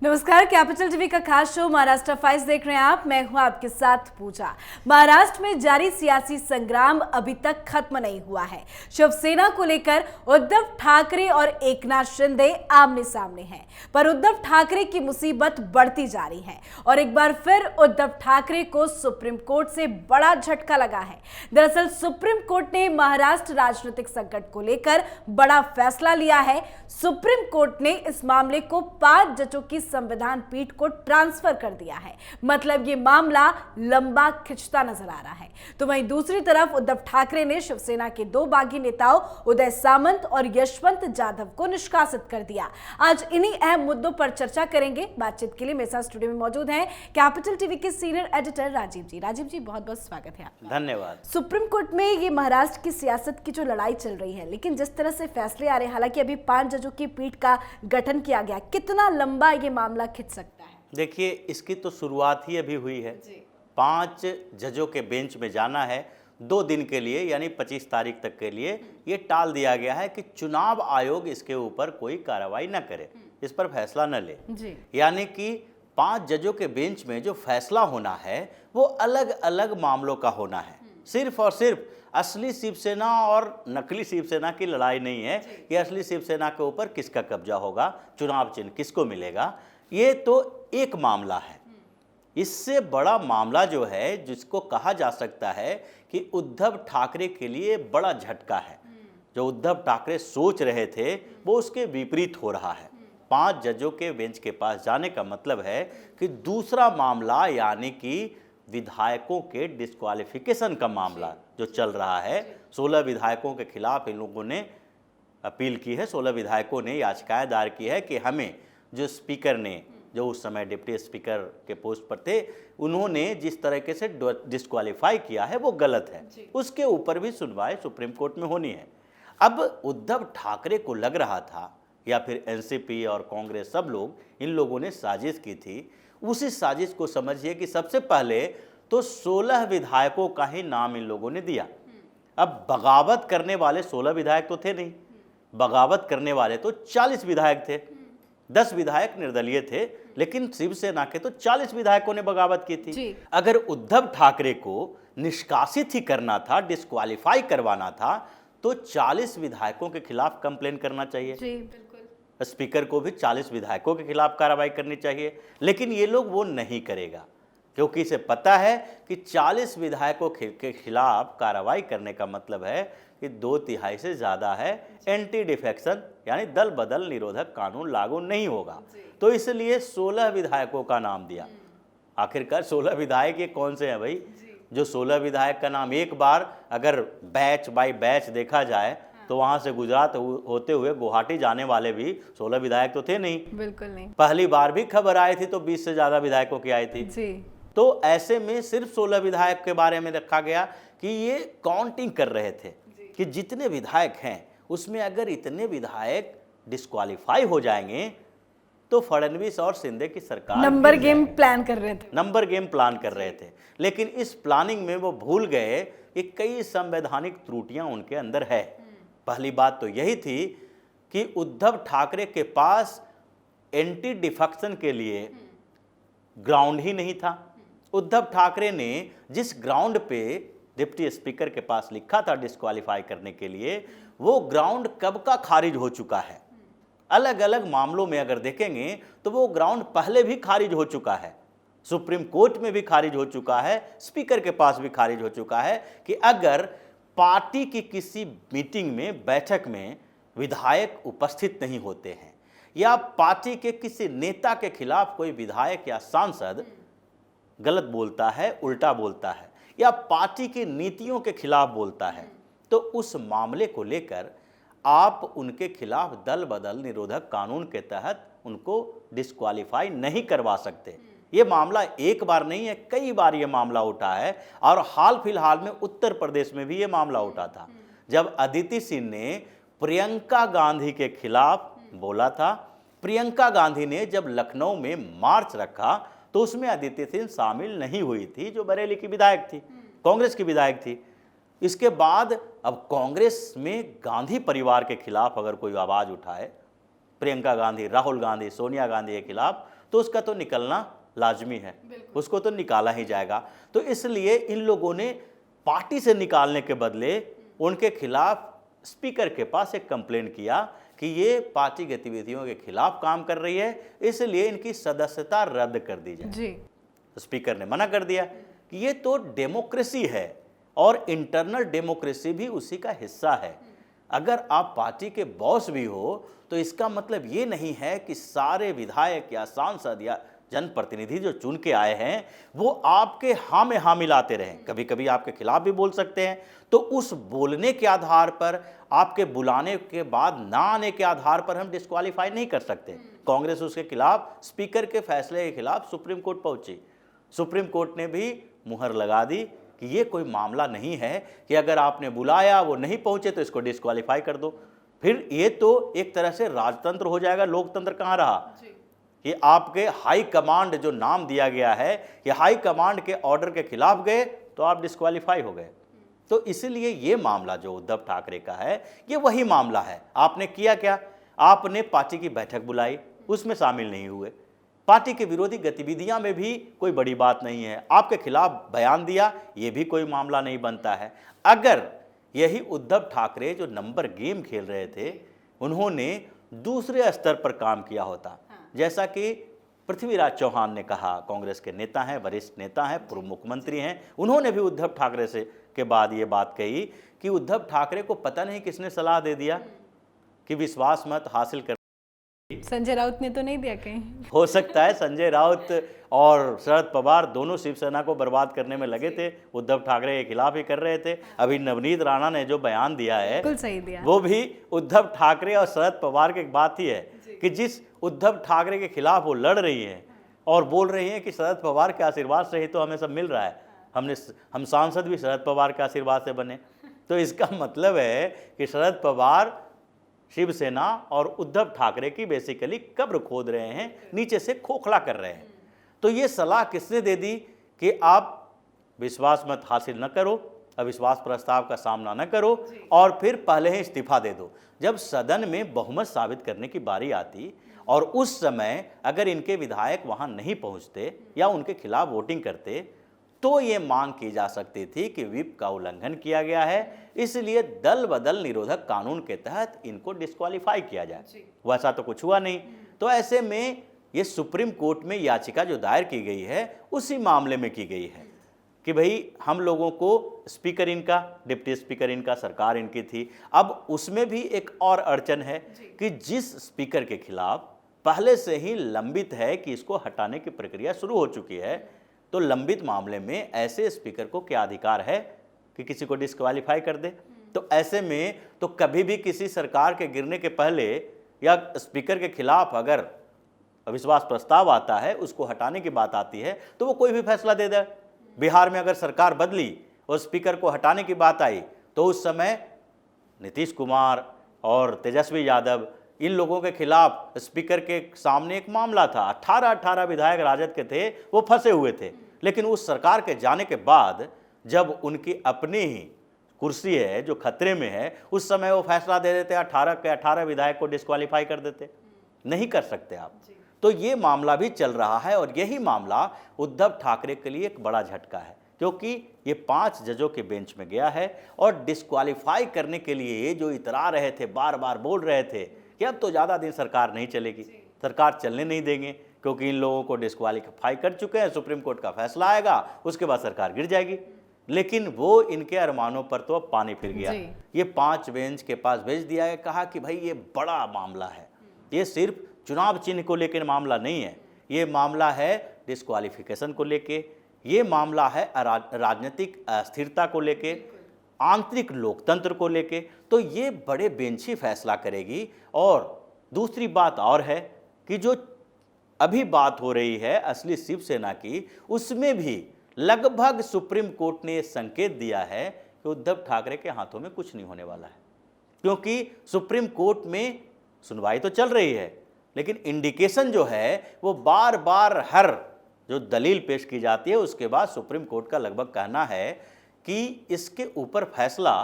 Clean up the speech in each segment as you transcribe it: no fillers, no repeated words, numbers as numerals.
नमस्कार, capital TV का खास शो महाराष्ट्र फाइल्स देख रहे हैं आप। मैं हूं आपके साथ पूजा। महाराष्ट्र में जारी सियासी संग्राम अभी तक खत्म नहीं हुआ है। शिवसेना को लेकर उद्धव ठाकरे और एकनाथ शिंदे आमने सामने हैं, पर उद्धव ठाकरे की मुसीबत बढ़ती जा रही है और एक बार फिर उद्धव ठाकरे को सुप्रीम कोर्ट से बड़ा झटका लगा है। दरअसल सुप्रीम कोर्ट ने महाराष्ट्र राजनीतिक संकट को लेकर बड़ा फैसला लिया है। सुप्रीम कोर्ट ने इस मामले को 5 जजों की संविधान पीठ को ट्रांसफर कर दिया है। मतलब ये मामला लंबा खिंचता नजर आ रहा है। तो वहीं दूसरी तरफ उद्धव ठाकरे ने शिवसेना के 2 बागी नेताओं उदय सामंत और यशवंत जाधव को निष्कासित कर दिया। आज इन्हीं अहम मुद्दों पर चर्चा करेंगे। बातचीत के लिए मेरे साथ स्टूडियो में मौजूद हैं कैपिटल टीवी के सीनियर एडिटर राजीव जी। राजीव जी, बहुत बहुत स्वागत है आपका। धन्यवाद। सुप्रीम कोर्ट में ये महाराष्ट्र की सियासत की जो लड़ाई चल रही है, लेकिन जिस तरह से फैसले आ रहे हैं, हालांकि अभी 5 जजों की पीठ का गठन किया गया, कितना लंबा ये मामला खिंच सकता है? देखिए, इसकी तो शुरुआत ही अभी हुई है। 5 जजों के बेंच में जाना है 2 दिन के लिए, यानी 25 तारीख तक के लिए ये टाल दिया गया है कि चुनाव आयोग इसके ऊपर कोई कार्रवाई न करे, इस पर फैसला न ले। यानी कि 5 जजों के बेंच में जो फैसला होना है वो अलग अलग मामलों का होना है। सिर्फ और सिर्फ असली शिवसेना और नकली शिवसेना की लड़ाई नहीं है कि असली शिवसेना के ऊपर किसका कब्जा होगा, चुनाव चिन्ह किसको मिलेगा। ये तो एक मामला है। इससे बड़ा मामला जो है, जिसको कहा जा सकता है कि उद्धव ठाकरे के लिए बड़ा झटका है। जो उद्धव ठाकरे सोच रहे थे वो उसके विपरीत हो रहा है। 5 जजों के बेंच के पास जाने का मतलब है कि दूसरा मामला, यानी कि विधायकों के डिस्क्वालिफिकेशन का मामला जो चल रहा है, 16 विधायकों के खिलाफ इन लोगों ने अपील की है। 16 विधायकों ने याचिकाएं दायर की है कि हमें जो स्पीकर ने, जो उस समय डिप्टी स्पीकर के पोस्ट पर थे, उन्होंने जिस तरीके से डिस्क्वालीफाई किया है वो गलत है। उसके ऊपर भी सुनवाई सुप्रीम कोर्ट में होनी है। अब उद्धव ठाकरे को लग रहा था, या फिर एनसीपी और कांग्रेस, सब लोग, इन लोगों ने साजिश की थी। उसी साजिश को समझिए कि सबसे पहले तो 16 विधायकों का ही नाम इन लोगों ने दिया। अब बगावत करने वाले 16 विधायक तो थे नहीं, बगावत करने वाले तो 40 विधायक थे। 10 विधायक निर्दलीय थे, लेकिन शिवसेना के तो 40 विधायकों ने बगावत की थी। अगर उद्धव ठाकरे को निष्कासित ही करना था, डिस्क्वालीफाई करवाना था, तो 40 विधायकों के खिलाफ कंप्लेन करना चाहिए। स्पीकर को भी 40 विधायकों के खिलाफ कार्रवाई करनी चाहिए। लेकिन ये लोग वो नहीं करेगा, क्योंकि इसे पता है कि 40 विधायकों के खिलाफ कार्रवाई करने का मतलब है कि 2/3 से ज़्यादा है एंटी डिफेक्शन, यानी दल बदल निरोधक कानून लागू नहीं होगा। तो इसलिए 16 विधायकों का नाम दिया। आखिरकार 16 विधायक ये कौन से हैं भाई? जो 16 विधायक का नाम, एक बार अगर बैच बाय बैच देखा जाए तो वहां से गुजरात होते हुए गुवाहाटी जाने वाले भी 16 विधायक तो थे नहीं। बिल्कुल नहीं। पहली बार भी खबर आई थी तो 20 से ज्यादा विधायकों की आई थी तो ऐसे में सिर्फ 16 विधायक के बारे में रखा गया कि ये काउंटिंग कर रहे थे कि जितने विधायक हैं उसमें अगर इतने विधायक डिस्क्वालीफाई हो जाएंगे तो फडणवीस और शिंदे की सरकार नंबर गेम प्लान कर रहे थे। नंबर गेम प्लान कर रहे थे। लेकिन इस प्लानिंग में वो भूल गए कि कई संवैधानिक त्रुटियां उनके अंदर है। पहली बात तो यही थी कि उद्धव ठाकरे के पास एंटी डिफेक्शन के लिए ग्राउंड ही नहीं था। उद्धव ठाकरे ने जिस ग्राउंड पे डिप्टी स्पीकर के पास लिखा था डिस्क्वालीफाई करने के लिए, वो ग्राउंड कब का खारिज हो चुका है। अलग अलग मामलों में अगर देखेंगे तो वो ग्राउंड पहले भी खारिज हो चुका है। सुप्रीम कोर्ट में भी खारिज हो चुका है, स्पीकर के पास भी खारिज हो चुका है कि अगर पार्टी की किसी मीटिंग में, बैठक में विधायक उपस्थित नहीं होते हैं, या पार्टी के किसी नेता के खिलाफ कोई विधायक या सांसद गलत बोलता है, उल्टा बोलता है, या पार्टी की नीतियों के खिलाफ बोलता है, तो उस मामले को लेकर आप उनके खिलाफ दल बदल निरोधक कानून के तहत उनको डिस्क्वालीफाई नहीं करवा सकते। ये मामला एक बार नहीं है, कई बार ये मामला उठा है। और हाल फिलहाल में उत्तर प्रदेश में भी ये मामला उठा था, जब अदिति सिंह ने प्रियंका गांधी के खिलाफ बोला था। प्रियंका गांधी ने जब लखनऊ में मार्च रखा तो उसमें अदिति सिंह शामिल नहीं हुई थी, जो बरेली की विधायक थी, कांग्रेस की विधायक थी। इसके बाद अब कांग्रेस में गांधी परिवार के खिलाफ अगर कोई आवाज उठाए, प्रियंका गांधी, राहुल गांधी, सोनिया गांधी के खिलाफ, तो उसका तो निकलना लाजमी है, उसको तो निकाला ही जाएगा। तो इसलिए इन लोगों ने पार्टी से निकालने के बदले उनके खिलाफ स्पीकर के पास एक कंप्लेंट किया कि ये पार्टी गतिविधियों के खिलाफ काम कर रही है, इसलिए इनकी सदस्यता रद्द कर दी जाए। जी। तो स्पीकर ने मना कर दिया कि ये तो डेमोक्रेसी है और इंटरनल डेमोक्रेसी भी उसी का हिस्सा है। अगर आप पार्टी के बॉस भी हो तो इसका मतलब ये नहीं है कि सारे विधायक या सांसद या जनप्रतिनिधि जो चुन के आए हैं वो आपके हाँ में हाँ मिलाते रहें। कभी कभी आपके खिलाफ भी बोल सकते हैं, तो उस बोलने के आधार पर, आपके बुलाने के बाद ना आने के आधार पर हम डिस्क्वालीफाई नहीं कर सकते। कांग्रेस उसके खिलाफ, स्पीकर के फैसले के खिलाफ सुप्रीम कोर्ट पहुंची। सुप्रीम कोर्ट ने भी मुहर लगा दी कि ये कोई मामला नहीं है कि अगर आपने बुलाया वो नहीं पहुंचे तो इसको डिस्क्वालीफाई कर दो। फिर ये तो एक तरह से राजतंत्र हो जाएगा, लोकतंत्र कहाँ रहा। कि आपके हाई कमांड जो नाम दिया गया है कि हाई कमांड के ऑर्डर के खिलाफ गए तो आप डिस्क्वालीफाई हो गए। तो इसीलिए ये मामला जो उद्धव ठाकरे का है ये वही मामला है। आपने किया क्या, आपने पार्टी की बैठक बुलाई, उसमें शामिल नहीं हुए। पार्टी के विरोधी गतिविधियां में भी कोई बड़ी बात नहीं है, आपके खिलाफ बयान दिया, ये भी कोई मामला नहीं बनता है। अगर यही उद्धव ठाकरे जो नंबर गेम खेल रहे थे उन्होंने दूसरे स्तर पर काम किया होता, जैसा कि पृथ्वीराज चौहान ने कहा, कांग्रेस के नेता हैं, वरिष्ठ नेता हैं, पूर्व मुख्यमंत्री हैं, उन्होंने भी उद्धव ठाकरे से के बाद ये बात कही कि उद्धव ठाकरे को पता नहीं किसने सलाह दे दिया कि विश्वास मत हासिल कर। संजय राउत ने तो नहीं दिया कहीं? हो सकता है संजय राउत और शरद पवार दोनों शिवसेना को बर्बाद करने में लगे थे, उद्धव ठाकरे के खिलाफ ही कर रहे थे। अभी नवनीत राणा ने जो बयान दिया है बिल्कुल सही दिया, वो भी उद्धव ठाकरे और शरद पवार की बात ही है कि जिस उद्धव ठाकरे के खिलाफ वो लड़ रही है और बोल रही हैं कि शरद पवार के आशीर्वाद से ही तो हमें सब मिल रहा है, हम सांसद भी शरद पवार के आशीर्वाद से बने। तो इसका मतलब है कि शरद पवार शिवसेना और उद्धव ठाकरे की बेसिकली कब्र खोद रहे हैं, नीचे से खोखला कर रहे हैं। तो ये सलाह किसने दे दी कि आप विश्वास मत हासिल न करो, अविश्वास प्रस्ताव का सामना न करो और फिर पहले ही इस्तीफा दे दो। जब सदन में बहुमत साबित करने की बारी आती और उस समय अगर इनके विधायक वहां नहीं पहुंचते या उनके खिलाफ वोटिंग करते तो ये मांग की जा सकती थी कि व्हिप का उल्लंघन किया गया है, इसलिए दल बदल निरोधक कानून के तहत इनको डिस्क्वालीफाई किया जाए। वैसा तो कुछ हुआ नहीं। तो ऐसे में ये सुप्रीम कोर्ट में याचिका जो दायर की गई है उसी मामले में की गई है कि भाई हम लोगों को स्पीकर इनका, डिप्टी स्पीकर इनका, सरकार इनकी थी। अब उसमें भी एक और अड़चन है कि जिस स्पीकर के खिलाफ पहले से ही लंबित है कि इसको हटाने की प्रक्रिया शुरू हो चुकी है, तो लंबित मामले में ऐसे स्पीकर को क्या अधिकार है कि किसी को डिस्क्वालीफाई कर दे। तो ऐसे में तो कभी भी किसी सरकार के गिरने के पहले या स्पीकर के खिलाफ अगर अविश्वास प्रस्ताव आता है, उसको हटाने की बात आती है, तो वो कोई भी फैसला दे दे। बिहार में अगर सरकार बदली और स्पीकर को हटाने की बात आई तो उस समय नीतीश कुमार और तेजस्वी यादव, इन लोगों के खिलाफ स्पीकर के सामने एक मामला था। 18 विधायक राजद के थे, वो फंसे हुए थे। लेकिन उस सरकार के जाने के बाद जब उनकी अपनी ही कुर्सी है जो खतरे में है, उस समय वो फैसला दे देते, 18 के 18 विधायक को डिस्क्वालीफाई कर देते। नहीं कर सकते आप। तो ये मामला भी चल रहा है और यही मामला उद्धव ठाकरे के लिए एक बड़ा झटका है, क्योंकि ये 5 जजों के बेंच में गया है और डिस्क्वालीफाई करने के लिए जो इतरा रहे थे, बार बार बोल रहे थे कि अब तो ज़्यादा दिन सरकार नहीं चलेगी, सरकार चलने नहीं देंगे क्योंकि इन लोगों को डिस्क्वालीफाई कर चुके हैं, सुप्रीम कोर्ट का फैसला आएगा, उसके बाद सरकार गिर जाएगी। लेकिन वो इनके अरमानों पर तो अब पानी फिर गया। ये 5 बेंच के पास भेज दिया है, कहा कि भाई ये बड़ा मामला है, ये सिर्फ चुनाव चिन्ह को लेकर मामला नहीं है, ये मामला है डिस्क्वालिफिकेशन को लेके, ये मामला है राजनीतिक अस्थिरता को लेके, आंतरिक लोकतंत्र को लेके। तो ये बड़े बेंच ही फैसला करेगी। और दूसरी बात और है कि जो अभी बात हो रही है असली शिवसेना की, उसमें भी लगभग सुप्रीम कोर्ट ने संकेत दिया है कि उद्धव ठाकरे के हाथों में कुछ नहीं होने वाला है, क्योंकि सुप्रीम कोर्ट में सुनवाई तो चल रही है, लेकिन इंडिकेशन जो है वो बार बार हर जो दलील पेश की जाती है उसके बाद सुप्रीम कोर्ट का लगभग कहना है कि इसके ऊपर फैसला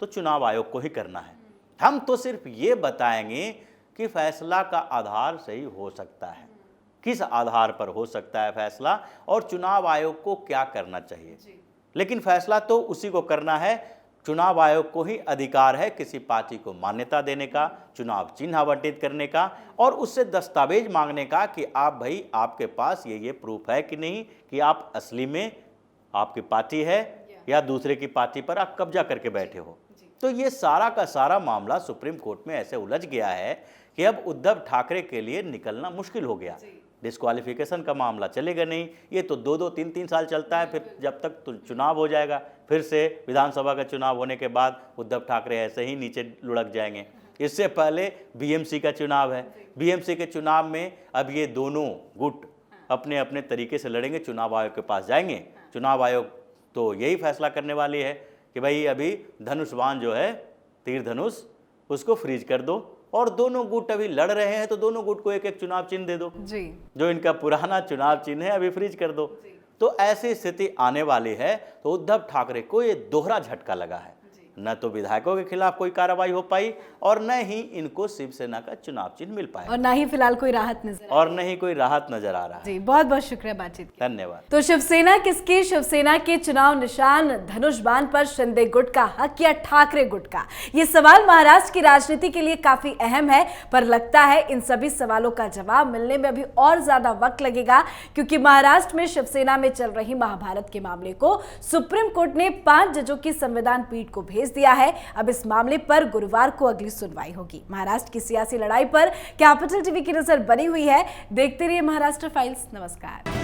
तो चुनाव आयोग को ही करना है, हम तो सिर्फ ये बताएंगे कि फैसला का आधार सही हो सकता है, किस आधार पर हो सकता है फैसला और चुनाव आयोग को क्या करना चाहिए। लेकिन फैसला तो उसी को करना है, चुनाव आयोग को ही अधिकार है किसी पार्टी को मान्यता देने का, चुनाव चिन्ह आवंटित करने का और उससे दस्तावेज मांगने का कि आप भाई आपके पास ये प्रूफ है कि नहीं कि आप असली में आपकी पार्टी है या दूसरे की पार्टी पर आप कब्जा करके बैठे हो। तो ये सारा का सारा मामला सुप्रीम कोर्ट में ऐसे उलझ गया है कि अब उद्धव ठाकरे के लिए निकलना मुश्किल हो गया। डिस्क्वालिफिकेशन का मामला चलेगा नहीं, ये तो 2-2, 3-3 साल चलता है, फिर जब तक तो चुनाव हो जाएगा, फिर से विधानसभा का चुनाव होने के बाद उद्धव ठाकरे ऐसे ही नीचे लुढ़क जाएंगे। इससे पहले बीएमसी का चुनाव है, बीएमसी के चुनाव में अब ये दोनों गुट अपने अपने तरीके से लड़ेंगे, चुनाव आयोग के पास जाएंगे। चुनाव आयोग तो यही फैसला करने वाली है कि भाई अभी धनुष्वान जो है, तीर धनुष, उसको फ्रीज कर दो और दोनों गुट अभी लड़ रहे हैं तो दोनों गुट को एक एक चुनाव चिन्ह दे दो जी। जो इनका पुराना चुनाव चिन्ह है अभी फ्रीज कर दो। तो ऐसी स्थिति आने वाली है। तो उद्धव ठाकरे को ये दोहरा झटका लगा है, न तो विधायकों के खिलाफ कोई कार्रवाई हो पाई और न ही इनको शिवसेना का चुनाव चिन्ह मिल पाया और न ही फिलहाल कोई राहत नजर आ रहा है। जी, बहुत बहुत शुक्रिया बातचीत। धन्यवाद। तो शिवसेना किसकी? शिवसेना के चुनाव निशान धनुष बाण पर शिंदे गुट का हक या ठाकरे गुट का? ये सवाल महाराष्ट्र की राजनीति के लिए काफी अहम है, पर लगता है इन सभी सवालों का जवाब मिलने में अभी और ज्यादा वक्त लगेगा, क्योंकि महाराष्ट्र में शिवसेना में चल रही महाभारत के मामले को सुप्रीम कोर्ट ने 5 जजों की संविधान पीठ को भेज दिया है। अब इस मामले पर गुरुवार को अगली सुनवाई होगी। महाराष्ट्र की सियासी लड़ाई पर कैपिटल टीवी की नजर बनी हुई है। देखते रहिए महाराष्ट्र फाइल्स। नमस्कार।